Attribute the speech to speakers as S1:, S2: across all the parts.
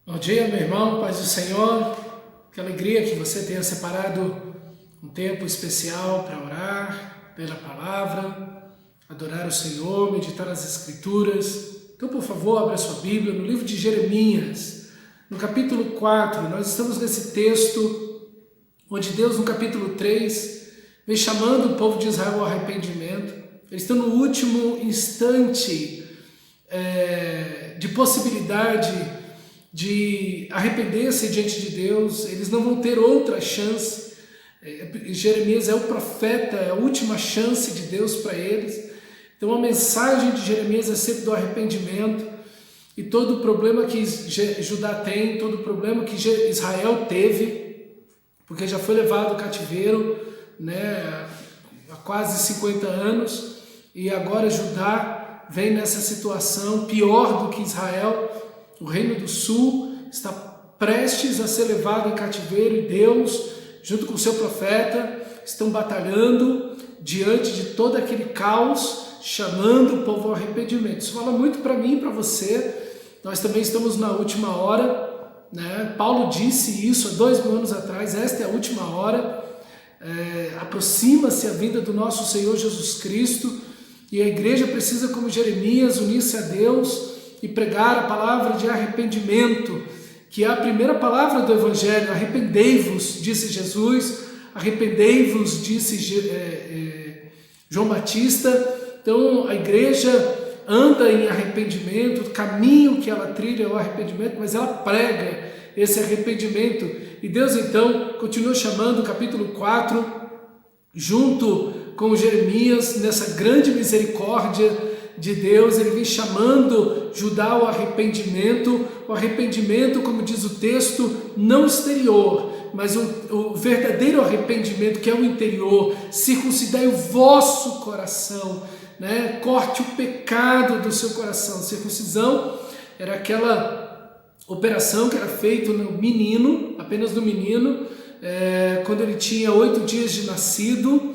S1: Bom dia, meu irmão, paz do Senhor. Que alegria que você tenha separado um tempo especial para orar pela palavra, adorar o Senhor, meditar nas Escrituras. Então, por favor, abra sua Bíblia no livro de Jeremias, no capítulo 4. Nós estamos nesse texto onde Deus, no capítulo 3, vem chamando o povo de Israel ao arrependimento. Eles estão no último instante de possibilidade de arrepender-se diante de Deus. Eles não vão ter outra chance. Jeremias é o profeta, é a última chance de Deus para eles. Então a mensagem de Jeremias é sempre do arrependimento, e todo o problema que Judá tem, todo o problema que Israel teve, porque já foi levado ao cativeiro, há quase 50 anos, e agora Judá vem nessa situação pior do que Israel. O reino do sul está prestes a ser levado em cativeiro, e Deus, junto com o seu profeta, estão batalhando diante de todo aquele caos, chamando o povo ao arrependimento. Isso fala muito para mim e para você. Nós também estamos na última hora, Paulo disse isso há 2000 anos atrás. Esta é a última hora. Aproxima-se a vinda do nosso Senhor Jesus Cristo, e a igreja precisa, como Jeremias, unir-se a Deus e pregar a palavra de arrependimento, que é a primeira palavra do Evangelho. Arrependei-vos, disse Jesus, arrependei-vos, disse João Batista. Então a igreja anda em arrependimento, o caminho que ela trilha é o arrependimento, mas ela prega esse arrependimento. E Deus então continua chamando, capítulo 4, junto com Jeremias, nessa grande misericórdia de Deus, ele vem chamando Judá ao arrependimento. O arrependimento, como diz o texto, não exterior, mas o verdadeiro arrependimento, que é o interior. Circuncidai o vosso coração, corte o pecado do seu coração. Circuncisão era aquela operação que era feita no menino, apenas no menino, quando ele tinha 8 dias de nascido,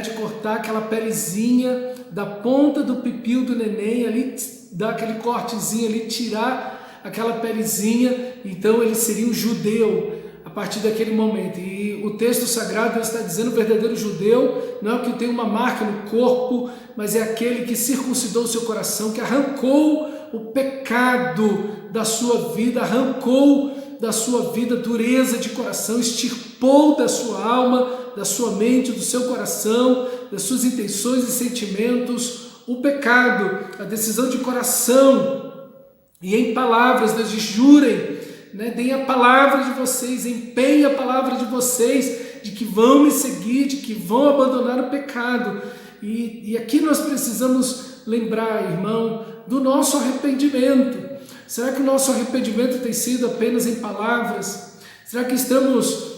S1: de cortar aquela pelezinha da ponta do pipil do neném ali, dar aquele cortezinho ali, tirar aquela pelezinha. Então ele seria um judeu a partir daquele momento. E o texto sagrado está dizendo: o verdadeiro judeu não é o que tem uma marca no corpo, mas é aquele que circuncidou o seu coração, que arrancou o pecado da sua vida, arrancou da sua vida dureza de coração, extirpou da sua alma, da sua mente, do seu coração, das suas intenções e sentimentos, o pecado, a decisão de coração. E em palavras, Deus diz: jurem, deem a palavra de vocês, empenhem a palavra de vocês, de que vão me seguir, de que vão abandonar o pecado. E aqui nós precisamos lembrar, irmão, do nosso arrependimento. Será que o nosso arrependimento tem sido apenas em palavras? Será que estamos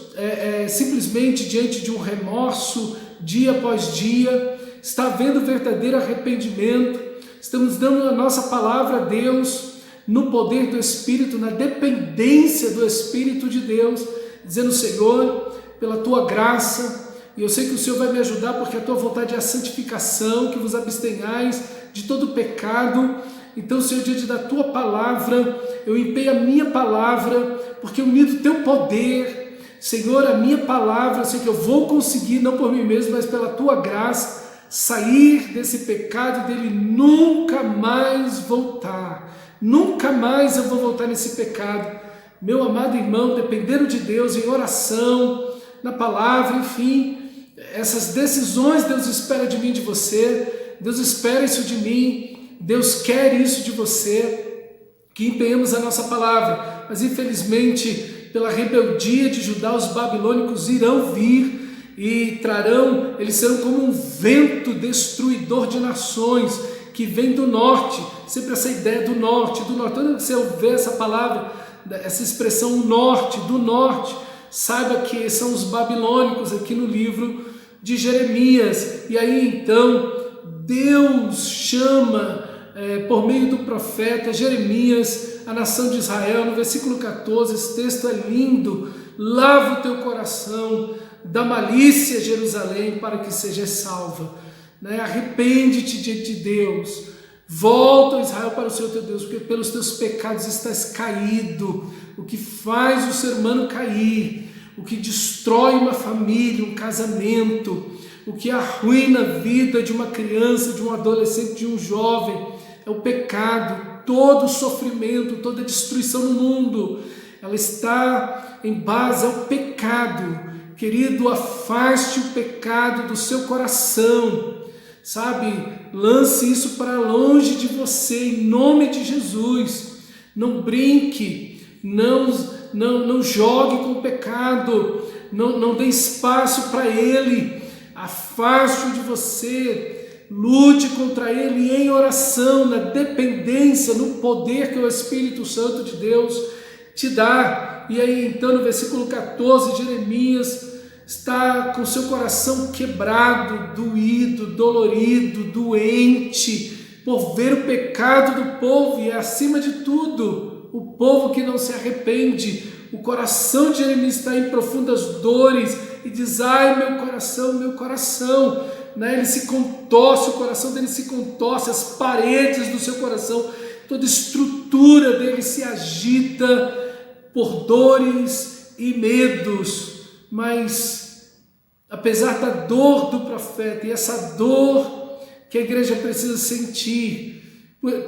S1: simplesmente diante de um remorso dia após dia? Está havendo verdadeiro arrependimento? Estamos dando a nossa palavra a Deus no poder do Espírito, na dependência do Espírito de Deus, dizendo: Senhor, pela tua graça, e eu sei que o Senhor vai me ajudar, porque a tua vontade é a santificação, que vos abstenhais de todo pecado. Então, Senhor, diante da tua palavra, eu empenho a minha palavra, porque unido o teu poder, Senhor, a minha palavra, eu sei que eu vou conseguir, não por mim mesmo, mas pela tua graça, sair desse pecado, dele nunca mais voltar. Nunca mais eu vou voltar nesse pecado. Meu amado irmão, dependendo de Deus, em oração, na palavra, enfim, essas decisões Deus espera de mim e de você. Deus espera isso de mim. Deus quer isso de você, que empenhemos a nossa palavra. Mas infelizmente, pela rebeldia de Judá, os babilônicos irão vir e trarão, eles serão como um vento destruidor de nações, que vem do norte. Sempre essa ideia do norte. Toda vez que você ouvir essa palavra, essa expressão norte, do norte, saiba que são os babilônicos aqui no livro de Jeremias. E aí então Deus chama por meio do profeta Jeremias a nação de Israel. No versículo 14, esse texto é lindo: lava o teu coração da malícia, Jerusalém, para que seja salva. Arrepende-te diante de Deus, Volta, Israel, para o Senhor teu Deus, porque pelos teus pecados estás caído. O que faz o ser humano cair, o que destrói uma família, um casamento, o que arruína a vida de uma criança, de um adolescente, de um jovem, é o pecado. Todo o sofrimento, toda a destruição no mundo, ela está em base ao pecado. Querido, afaste o pecado do seu coração, sabe? Lance isso para longe de você, em nome de Jesus. Não brinque, não jogue com o pecado, não dê espaço para ele. Afaste-o de você, lute contra ele em oração, na dependência, no poder que o Espírito Santo de Deus te dá. E aí então no versículo 14, Jeremias está com seu coração quebrado, doído, dolorido, doente, por ver o pecado do povo, e acima de tudo, o povo que não se arrepende. O coração de Jeremias está em profundas dores, e diz, ai meu coração, né? Ele se contorce, o coração dele se contorce, as paredes do seu coração, toda a estrutura dele se agita por dores e medos. Mas apesar da dor do profeta, e essa dor que a igreja precisa sentir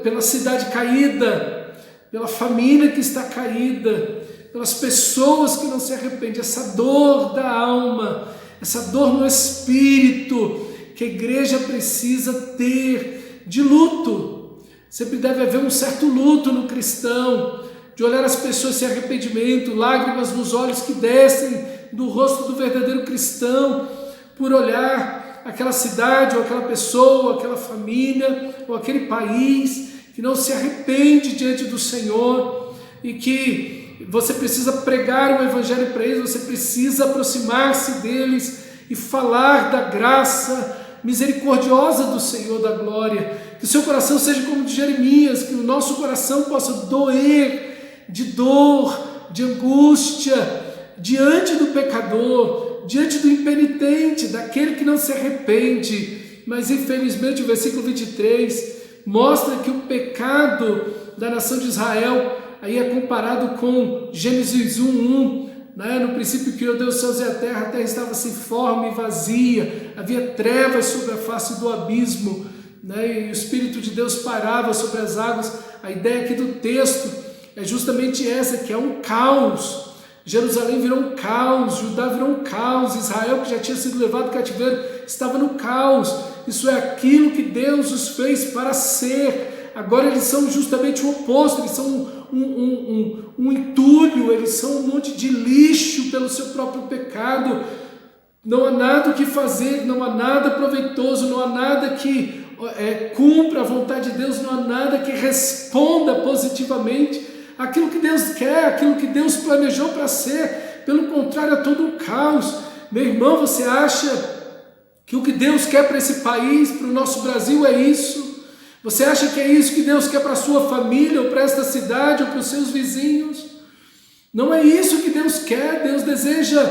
S1: pela cidade caída, pela família que está caída, pelas pessoas que não se arrependem, essa dor da alma, essa dor no espírito que a igreja precisa ter de luto. Sempre deve haver um certo luto no cristão, de olhar as pessoas sem arrependimento, lágrimas nos olhos que descem do rosto do verdadeiro cristão, por olhar aquela cidade, ou aquela pessoa, ou aquela família, ou aquele país que não se arrepende diante do Senhor, e que você precisa pregar o evangelho para eles, você precisa aproximar-se deles e falar da graça misericordiosa do Senhor da glória. Que o seu coração seja como o de Jeremias, que o nosso coração possa doer de dor, de angústia, diante do pecador, diante do impenitente, daquele que não se arrepende. Mas infelizmente o versículo 23 mostra que o pecado da nação de Israel aí é comparado com Gênesis 1:1, né? No princípio criou Deus os céus e a terra estava sem forma e vazia, havia trevas sobre a face do abismo, né? E o Espírito de Deus parava sobre as águas. A ideia aqui do texto é justamente essa, que é um caos. Jerusalém virou um caos, Judá virou um caos, Israel, que já tinha sido levado ao cativeiro, estava no caos. Isso é aquilo que Deus os fez para ser. Agora eles são justamente o oposto, eles são um entulho, eles são um monte de lixo pelo seu próprio pecado. Não há nada o que fazer, não há nada proveitoso, não há nada que cumpra a vontade de Deus, não há nada que responda positivamente aquilo que Deus quer, aquilo que Deus planejou para ser. Pelo contrário, é todo um caos. Meu irmão, você acha que o que Deus quer para esse país, para o nosso Brasil, é isso? Você acha que é isso que Deus quer para a sua família, ou para esta cidade, ou para os seus vizinhos? Não é isso que Deus quer. Deus deseja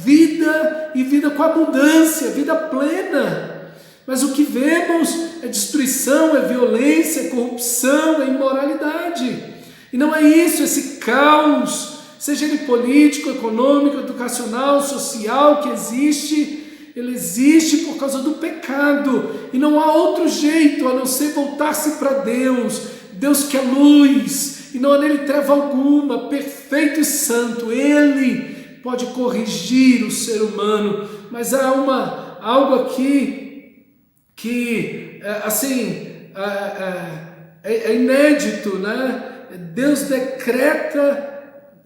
S1: vida, e vida com abundância, vida plena. Mas o que vemos é destruição, é violência, é corrupção, é imoralidade. E não é isso, esse caos, seja ele político, econômico, educacional, social, que existe, ele existe por causa do pecado, e não há outro jeito a não ser voltar-se para Deus. Deus que é luz, e não há nele treva alguma, perfeito e santo. Ele pode corrigir o ser humano, mas há algo aqui que é inédito, né? Deus decreta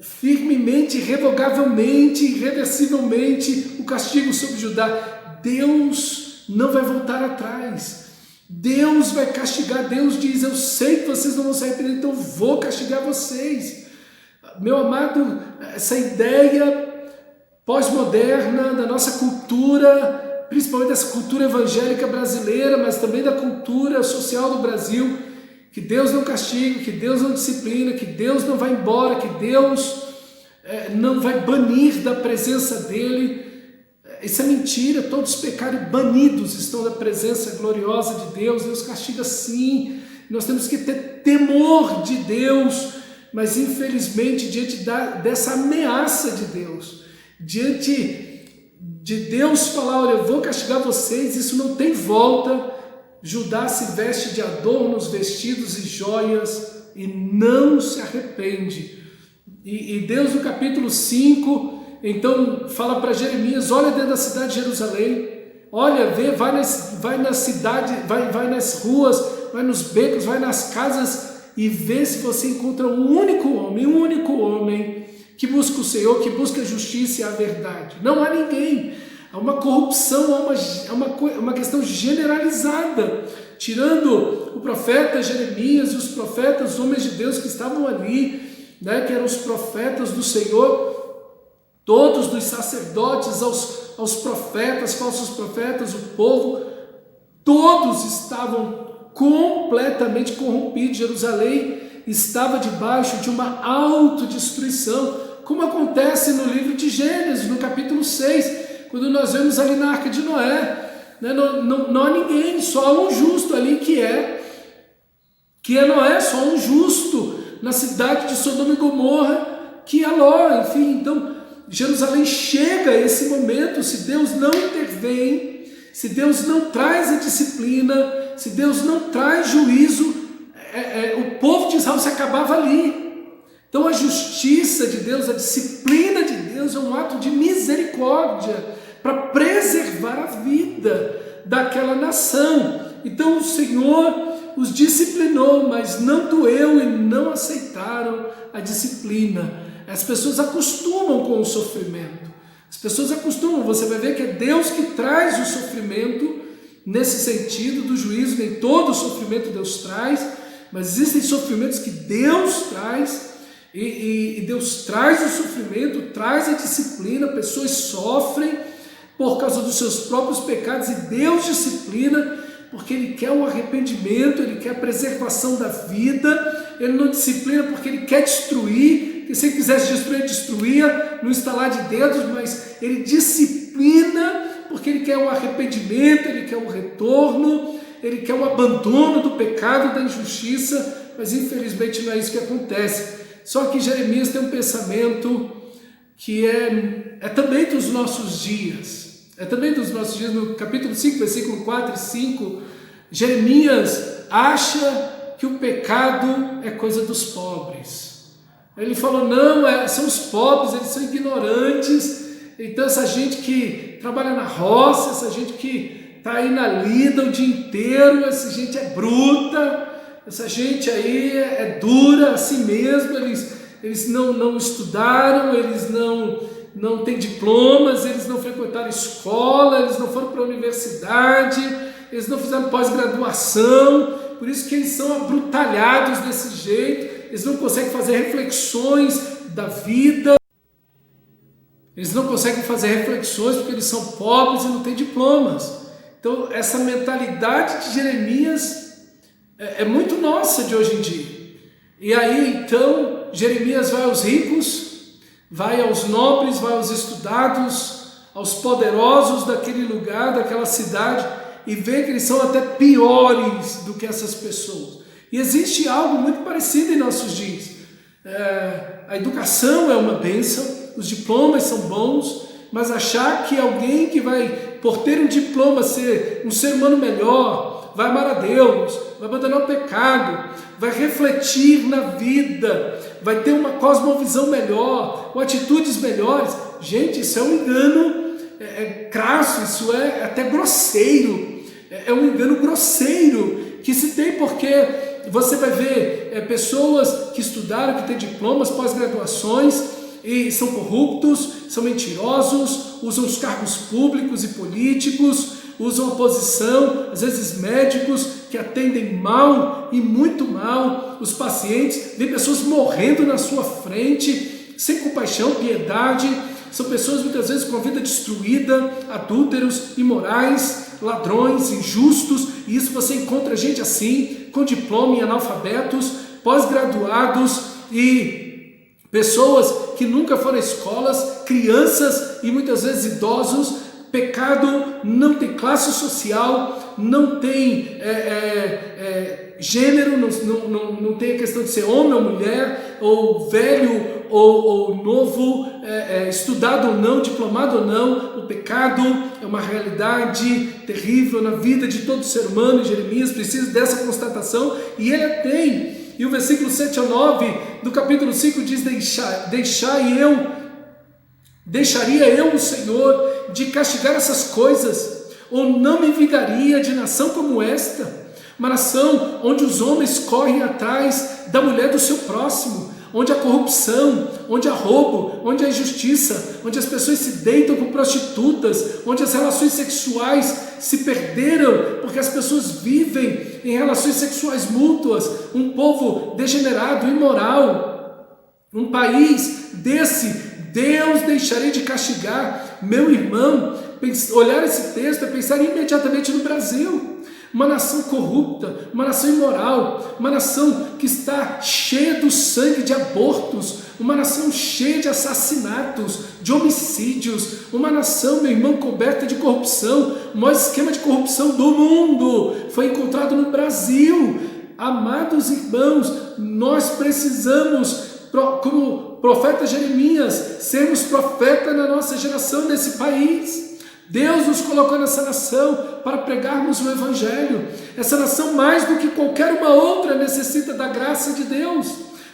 S1: firmemente, irrevogavelmente, irreversivelmente o castigo sobre Judá. Deus não vai voltar atrás. Deus vai castigar. Deus diz: eu sei que vocês não vão se arrepender, então vou castigar vocês. Meu amado, essa ideia pós-moderna da nossa cultura, principalmente dessa cultura evangélica brasileira, mas também da cultura social do Brasil, que Deus não castiga, que Deus não disciplina, que Deus não vai embora, que Deus não vai banir da presença dele. Isso é mentira. Todos os pecados banidos estão da presença gloriosa de Deus. Deus castiga sim, nós temos que ter temor de Deus, mas infelizmente diante dessa ameaça de Deus, diante de Deus falar, olha, eu vou castigar vocês, isso não tem volta. Judá se veste de adornos, vestidos e joias e não se arrepende. E Deus no capítulo 5, então fala para Jeremias, olha dentro da cidade de Jerusalém, olha, vê, vai na cidade, vai nas ruas, vai nos becos, vai nas casas e vê se você encontra um único homem que busca o Senhor, que busca a justiça e a verdade. Não há ninguém. Há uma corrupção, há uma questão generalizada, tirando o profeta Jeremias e os profetas, os homens de Deus que estavam ali, né, que eram os profetas do Senhor, todos dos sacerdotes aos profetas, falsos profetas, o povo, todos estavam completamente corrompidos. Jerusalém estava debaixo de uma autodestruição, como acontece no livro de Gênesis, no capítulo 6, quando nós vemos ali na Arca de Noé, né, não há ninguém, só há um justo ali que é Noé, só há um justo na cidade de Sodoma e Gomorra, que é Ló. Enfim, então Jerusalém chega a esse momento, se Deus não intervém, se Deus não traz a disciplina, se Deus não traz juízo, o povo de Israel se acabava ali. Então a justiça de Deus, a disciplina de Deus é um ato de misericórdia para preservar a vida daquela nação. Então o Senhor os disciplinou, mas não doeu e não aceitaram a disciplina. As pessoas acostumam com o sofrimento. As pessoas acostumam, você vai ver que é Deus que traz o sofrimento nesse sentido do juízo. Nem todo sofrimento Deus traz, mas existem sofrimentos que Deus traz, e Deus traz o sofrimento, traz a disciplina, pessoas sofrem por causa dos seus próprios pecados, e Deus disciplina porque Ele quer o arrependimento, Ele quer a preservação da vida. Ele não disciplina porque Ele quer destruir, que se Ele quisesse destruir, Ele destruía no estalar de dedos, mas Ele disciplina porque Ele quer o arrependimento, Ele quer o retorno, Ele quer o abandono do pecado, da injustiça, mas infelizmente não é isso que acontece. Só que Jeremias tem um pensamento que é também dos nossos dias. É também dos nossos dias. No capítulo 5, versículo 4 e 5, Jeremias acha que o pecado é coisa dos pobres. Ele falou, não, são os pobres, eles são ignorantes. Então essa gente que trabalha na roça, essa gente que está aí na lida o dia inteiro, essa gente é bruta, essa gente aí é dura assim mesmo, eles não estudaram, eles não têm diplomas, eles não frequentaram escola, eles não foram para a universidade, eles não fizeram pós-graduação, por isso que eles são abrutalhados desse jeito, eles não conseguem fazer reflexões da vida, eles não conseguem fazer reflexões porque eles são pobres e não têm diplomas. Então essa mentalidade de Jeremias é muito nossa de hoje em dia. E aí então Jeremias vai aos ricos, vai aos nobres, vai aos estudados, aos poderosos daquele lugar, daquela cidade, e vê que eles são até piores do que essas pessoas. E existe algo muito parecido em nossos dias. A educação é uma bênção, os diplomas são bons, mas achar que alguém que vai, por ter um diploma, ser um ser humano melhor, vai amar a Deus, vai abandonar o pecado, vai refletir na vida, vai ter uma cosmovisão melhor, com atitudes melhores. Gente, isso é um engano crasso, isso é até grosseiro, é um engano grosseiro que se tem, porque você vai ver pessoas que estudaram, que têm diplomas, pós-graduações, e são corruptos, são mentirosos, usam os cargos públicos e políticos, usam a posição, às vezes médicos que atendem mal e muito mal os pacientes, vê pessoas morrendo na sua frente, sem compaixão, piedade. São pessoas muitas vezes com a vida destruída, adúlteros, imorais, ladrões, injustos, e isso você encontra gente assim, com diploma e analfabetos, pós-graduados e pessoas que nunca foram a escolas, crianças e muitas vezes idosos. Pecado não tem classe social, não tem gênero, não tem a questão de ser homem ou mulher, ou velho ou novo, estudado ou não, diplomado ou não. O pecado é uma realidade terrível na vida de todo ser humano, e Jeremias precisa dessa constatação, e ele a tem. E o versículo 7 ao 9 do capítulo 5 diz: deixaria eu o Senhor de castigar essas coisas, ou não me vingaria de nação como esta? Uma nação onde os homens correm atrás da mulher do seu próximo, onde há corrupção, onde há roubo, onde há injustiça, onde as pessoas se deitam com prostitutas, onde as relações sexuais se perderam, porque as pessoas vivem em relações sexuais mútuas, um povo degenerado, imoral, um país desse, Deus deixaria de castigar. Meu irmão, olhar esse texto é pensar imediatamente no Brasil. Uma nação corrupta, uma nação imoral, uma nação que está cheia do sangue de abortos, uma nação cheia de assassinatos, de homicídios, uma nação, meu irmão, coberta de corrupção. O maior esquema de corrupção do mundo foi encontrado no Brasil. Amados irmãos, nós precisamos, como profeta Jeremias, sermos profeta na nossa geração, nesse país. Deus nos colocou nessa nação para pregarmos o Evangelho. Essa nação, mais do que qualquer uma outra, necessita da graça de Deus.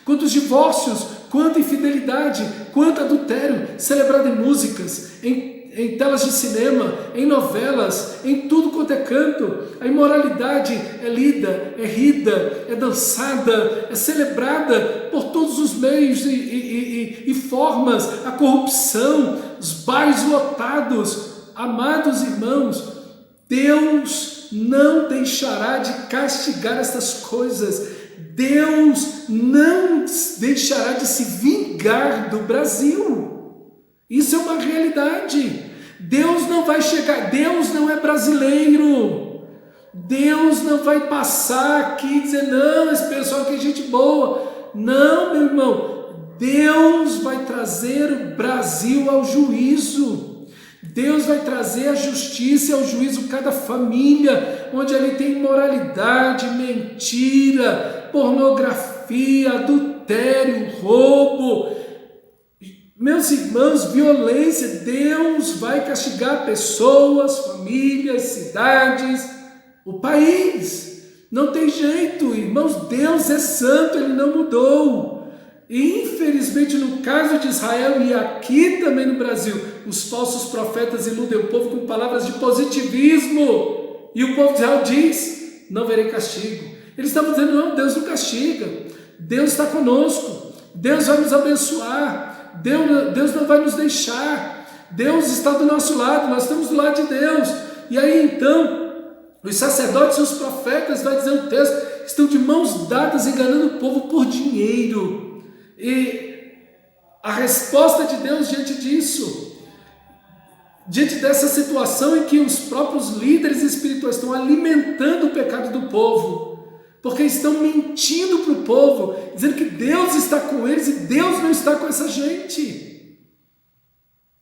S1: Quantos divórcios, quanta infidelidade, quanto adultério, celebrado em músicas, em telas de cinema, em novelas, em tudo quanto é canto. A imoralidade é lida, é rida, é dançada, é celebrada por todos os meios e formas. A corrupção, os bares lotados. Amados irmãos, Deus não deixará de castigar estas coisas. Deus não deixará de se vingar do Brasil. Isso é uma realidade. Deus não vai chegar, Deus não é brasileiro. Deus não vai passar aqui e dizer: não, esse pessoal aqui é gente boa. Não, meu irmão, Deus vai trazer o Brasil ao juízo. Deus vai trazer a justiça e ao juízo cada família, onde ali tem imoralidade, mentira, pornografia, adultério, roubo. Meus irmãos, violência. Deus vai castigar pessoas, famílias, cidades, o país. Não tem jeito, irmãos, Deus é santo, Ele não mudou. E infelizmente no caso de Israel e aqui também no Brasil, os falsos profetas iludem o povo com palavras de positivismo. E o povo de Israel diz: não verei castigo. Eles estavam dizendo: não, Deus não castiga. Deus está conosco. Deus vai nos abençoar. Deus não vai nos deixar. Deus está do nosso lado, nós estamos do lado de Deus. E aí então, os sacerdotes e os profetas, vai dizer o texto, estão de mãos dadas enganando o povo por dinheiro. E a resposta de Deus diante disso, diante dessa situação em que os próprios líderes espirituais estão alimentando o pecado do povo, porque estão mentindo para o povo, dizendo que Deus está com eles e Deus não está com essa gente,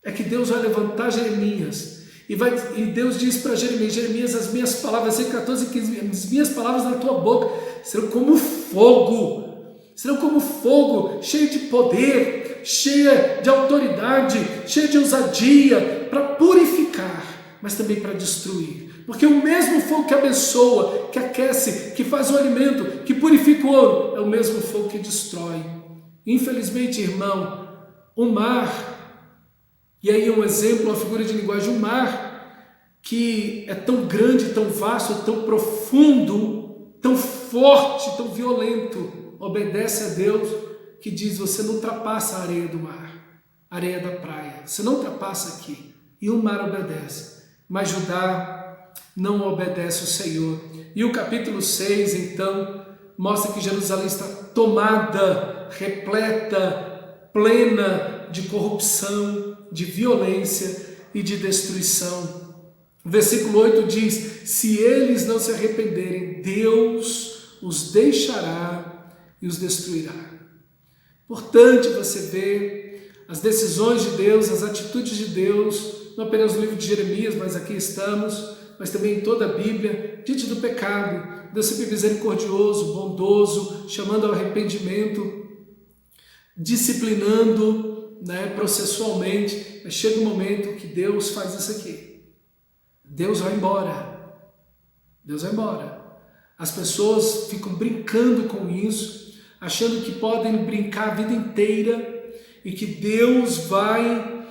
S1: é que Deus vai levantar Jeremias e Deus diz para Jeremias: Jeremias, as minhas palavras, 14 e 15, as minhas palavras na tua boca serão como fogo. Serão como fogo, cheio de poder, cheia de autoridade, cheia de ousadia, para purificar, mas também para destruir. Porque o mesmo fogo que abençoa, que aquece, que faz o alimento, que purifica o ouro, é o mesmo fogo que destrói. Infelizmente, irmão, o mar, e aí um exemplo, uma figura de linguagem, o mar, que é tão grande, tão vasto, tão profundo, tão forte, tão violento, obedece a Deus, que diz: você não ultrapassa a areia do mar, a areia da praia, você não ultrapassa aqui, e o mar obedece, mas Judá não obedece o Senhor. E o capítulo 6 então mostra que Jerusalém está tomada, repleta, plena de corrupção, de violência e de destruição. O versículo 8 diz: se eles não se arrependerem, Deus os deixará e os destruirá. Importante você ver as decisões de Deus, as atitudes de Deus, não apenas no livro de Jeremias, mas aqui estamos, mas também em toda a Bíblia, diante do pecado, Deus sempre misericordioso, bondoso, chamando ao arrependimento, disciplinando, né, processualmente, mas chega um momento que Deus faz isso aqui. Deus vai embora. Deus vai embora. As pessoas ficam brincando com isso, achando que podem brincar a vida inteira e que Deus vai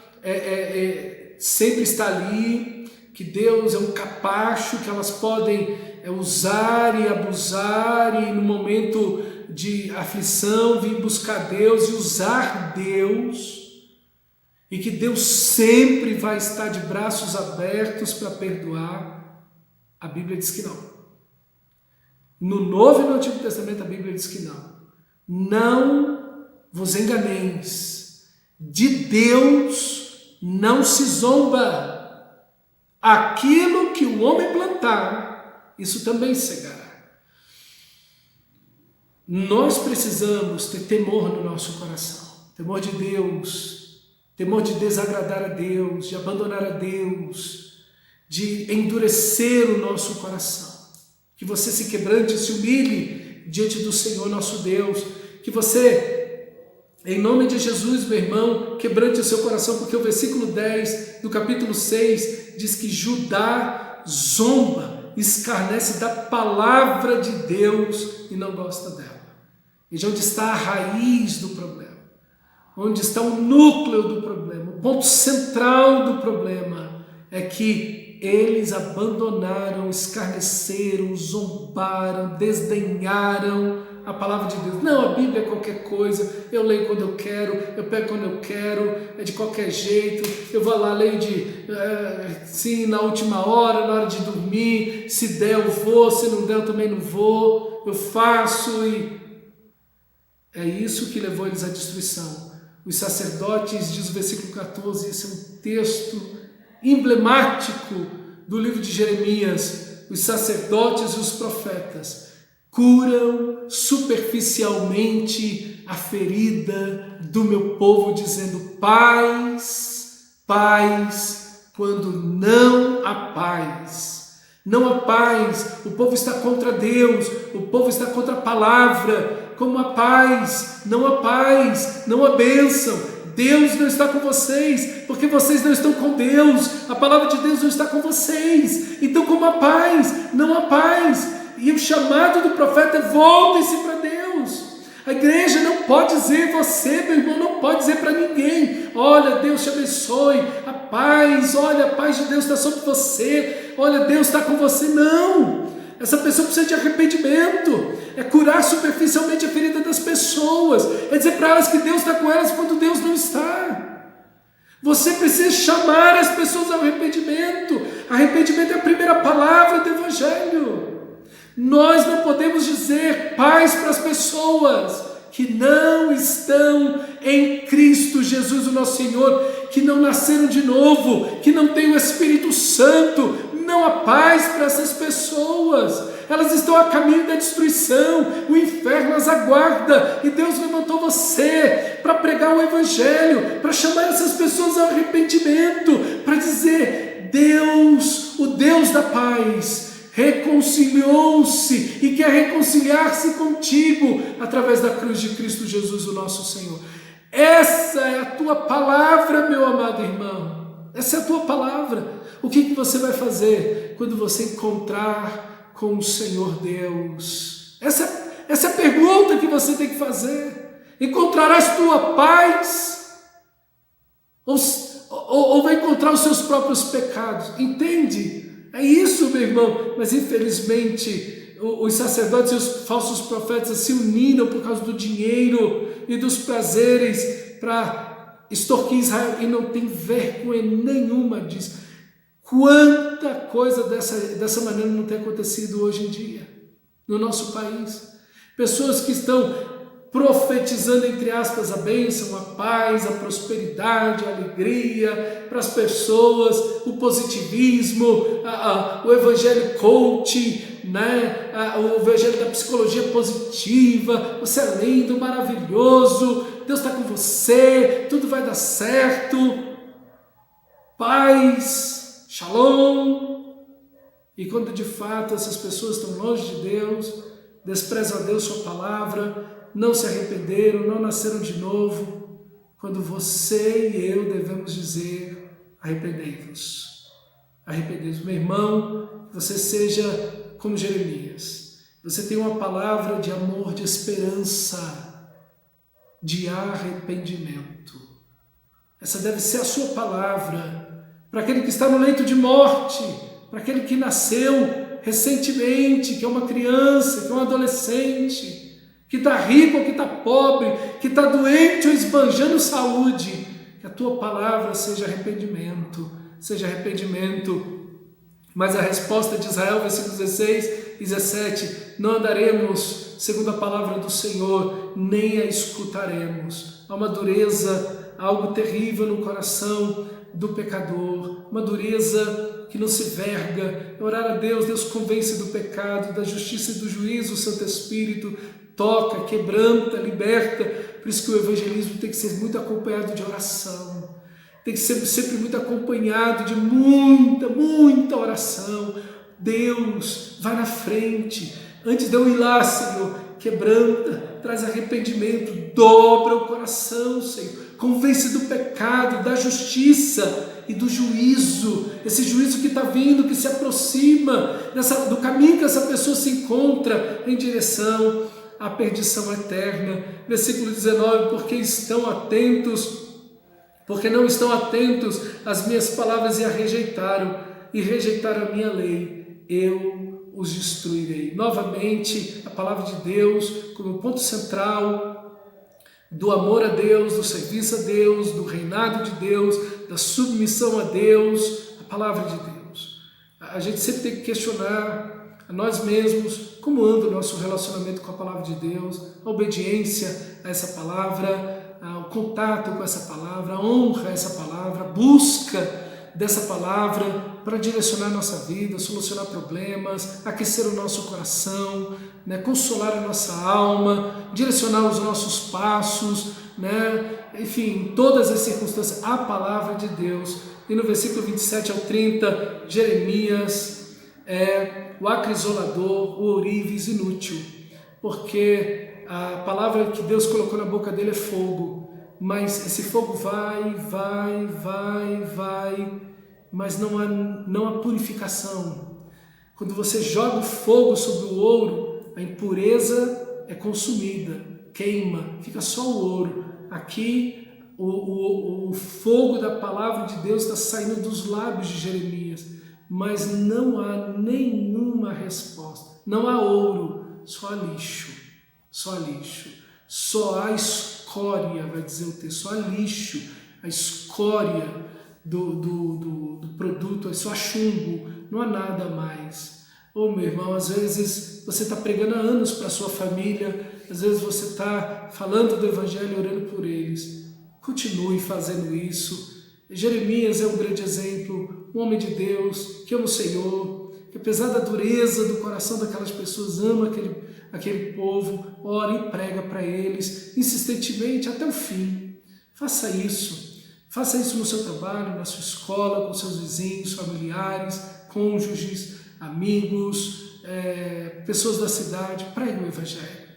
S1: sempre estar ali, que Deus é um capacho que elas podem usar e abusar e no momento de aflição vir buscar Deus e usar Deus, e que Deus sempre vai estar de braços abertos para perdoar. A Bíblia diz que não. No Novo e no Antigo Testamento a Bíblia diz que não. Não vos enganeis, de Deus não se zomba. Aquilo que o homem plantar, isso também cegará. Nós precisamos ter temor no nosso coração, temor de Deus, temor de desagradar a Deus, de abandonar a Deus, de endurecer o nosso coração. Que você se quebrante, se humilhe diante do Senhor nosso Deus, que você, em nome de Jesus, meu irmão, quebrante o seu coração, porque o versículo 10 do capítulo 6 diz que Judá zomba, escarnece da palavra de Deus e não gosta dela. Veja onde está a raiz do problema, onde está o núcleo do problema, o ponto central do problema é que eles abandonaram, escarneceram, zombaram, desdenharam a palavra de Deus. Não, a Bíblia é qualquer coisa, eu leio quando eu quero, eu pego quando eu quero, é de qualquer jeito, eu vou lá, leio sim, na última hora, na hora de dormir, se der eu vou, se não der eu também não vou, eu faço e... É isso que levou eles à destruição. Os sacerdotes, diz o versículo 14, esse é um texto emblemático do livro de Jeremias, os sacerdotes e os profetas curam superficialmente a ferida do meu povo, dizendo paz, paz, quando não há paz. Não há paz, o povo está contra Deus, o povo está contra a palavra. Como há paz, não há bênção. Deus não está com vocês, porque vocês não estão com Deus. A palavra de Deus não está com vocês. Então, como há paz, não há paz. E o chamado do profeta é: voltem-se para Deus. A igreja não pode dizer, você, meu irmão, não pode dizer para ninguém: olha, Deus te abençoe, a paz, olha, a paz de Deus está sobre você, olha, Deus está com você. Não, essa pessoa precisa de arrependimento, é curar superficialmente a ferida das pessoas, é dizer para elas que Deus está com elas quando Deus não está. Você precisa chamar as pessoas ao arrependimento. Arrependimento é a primeira palavra do Evangelho. Nós não podemos dizer paz para as pessoas que não estão em Cristo Jesus, o nosso Senhor, que não nasceram de novo, que não têm o Espírito Santo. Não há paz para essas pessoas. Elas estão a caminho da destruição, o inferno as aguarda, e Deus levantou você para pregar o Evangelho, para chamar essas pessoas ao arrependimento, para dizer: Deus, o Deus da paz, reconciliou-se e quer reconciliar-se contigo através da cruz de Cristo Jesus, o nosso Senhor. Essa é a tua palavra, meu amado irmão, essa é a tua palavra. O que você vai fazer quando você encontrar com o Senhor Deus? Essa é a pergunta que você tem que fazer. Encontrarás tua paz? Ou vai encontrar os seus próprios pecados? Entende? É isso, meu irmão. Mas infelizmente os sacerdotes e os falsos profetas se uniram por causa do dinheiro e dos prazeres para extorquir Israel, e não tem vergonha nenhuma disso. Quanta coisa dessa maneira não tem acontecido hoje em dia no nosso país. Pessoas que estão profetizando, entre aspas, a bênção, a paz, a prosperidade, a alegria para as pessoas, o positivismo, o evangelho coach, né? O evangelho da psicologia positiva. Você é lindo, maravilhoso, Deus está com você, tudo vai dar certo, paz, shalom. E quando de fato essas pessoas estão longe de Deus, desprezam a Deus, sua palavra, não se arrependeram, não nasceram de novo, quando você e eu devemos dizer: arrependei-vos. Arrependei-vos. Meu irmão, que você seja como Jeremias. Você tem uma palavra de amor, de esperança, de arrependimento. Essa deve ser a sua palavra para aquele que está no leito de morte, para aquele que nasceu recentemente, que é uma criança, que é um adolescente, que está rico ou que está pobre, que está doente ou esbanjando saúde. Que a tua palavra seja arrependimento, seja arrependimento. Mas a resposta de Israel, versículos 16 e 17, não andaremos segundo a palavra do Senhor, nem a escutaremos. Há uma dureza, algo terrível no coração do pecador, uma dureza que não se verga. Orar a Deus, Deus convence do pecado, da justiça e do juízo, o Santo Espírito toca, quebranta, liberta. Por isso que o evangelismo tem que ser muito acompanhado de oração, tem que ser sempre muito acompanhado de muita oração. Deus vai na frente, antes de eu ir lá, Senhor, quebranta, traz arrependimento, dobra o coração, Senhor, convence do pecado, da justiça e do juízo, esse juízo que está vindo, que se aproxima do caminho que essa pessoa se encontra em direção à perdição eterna. Versículo 19, porque não estão atentos às minhas palavras e rejeitaram a minha lei, eu os destruirei. Novamente, a palavra de Deus como ponto central do amor a Deus, do serviço a Deus, do reinado de Deus, da submissão a Deus, a palavra de Deus. A gente sempre tem que questionar a nós mesmos como anda o nosso relacionamento com a palavra de Deus, a obediência a essa palavra, o contato com essa palavra, a honra a essa palavra, a busca dessa palavra para direcionar a nossa vida, solucionar problemas, aquecer o nosso coração, consolar a nossa alma, direcionar os nossos passos, enfim, em todas as circunstâncias, a palavra de Deus. E no versículo 27 ao 30, Jeremias é o acrisolador, o ourives inútil, porque a palavra que Deus colocou na boca dele é fogo, mas esse fogo vai, mas não há purificação. Quando você joga o fogo sobre o ouro, a impureza é consumida, queima, fica só o ouro. Aqui o fogo da palavra de Deus está saindo dos lábios de Jeremias, mas não há nenhuma resposta, não há ouro, só há lixo, só há escória, vai dizer o texto, só há lixo, a escória do produto, só há chumbo, não há nada mais. Meu irmão, às vezes você está pregando há anos para a sua família, às vezes você está falando do Evangelho, orando por eles. Continue fazendo isso. Jeremias é um grande exemplo, um homem de Deus, que ama o Senhor, que apesar da dureza do coração daquelas pessoas, ama aquele povo, ora e prega para eles, insistentemente até o fim. Faça isso no seu trabalho, na sua escola, com seus vizinhos, familiares, cônjuges, amigos, pessoas da cidade. Pregue o Evangelho,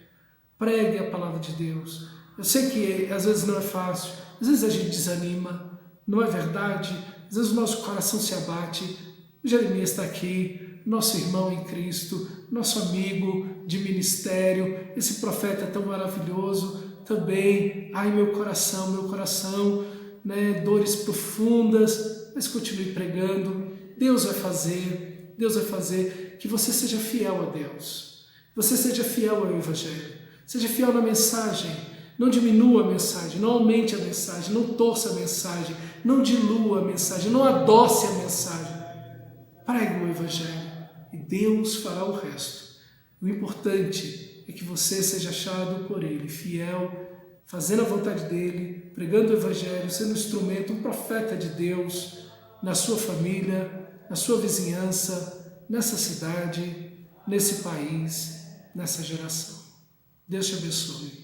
S1: pregue a palavra de Deus. Eu sei que às vezes não é fácil, às vezes a gente desanima, não é verdade? Às vezes o nosso coração se abate. Jeremias está aqui, nosso irmão em Cristo, nosso amigo de ministério, esse profeta tão maravilhoso também. Ai, meu coração, dores profundas, mas continue pregando. Deus vai fazer que você seja fiel a Deus, você seja fiel ao Evangelho, seja fiel na mensagem, não diminua a mensagem, não aumente a mensagem, não torça a mensagem, não dilua a mensagem, não adoce a mensagem. Pregue o Evangelho e Deus fará o resto. O importante é que você seja achado por Ele, fiel, fazendo a vontade dEle, pregando o Evangelho, sendo um instrumento, um profeta de Deus na sua família, na sua vizinhança, nessa cidade, nesse país, nessa geração. Deus te abençoe.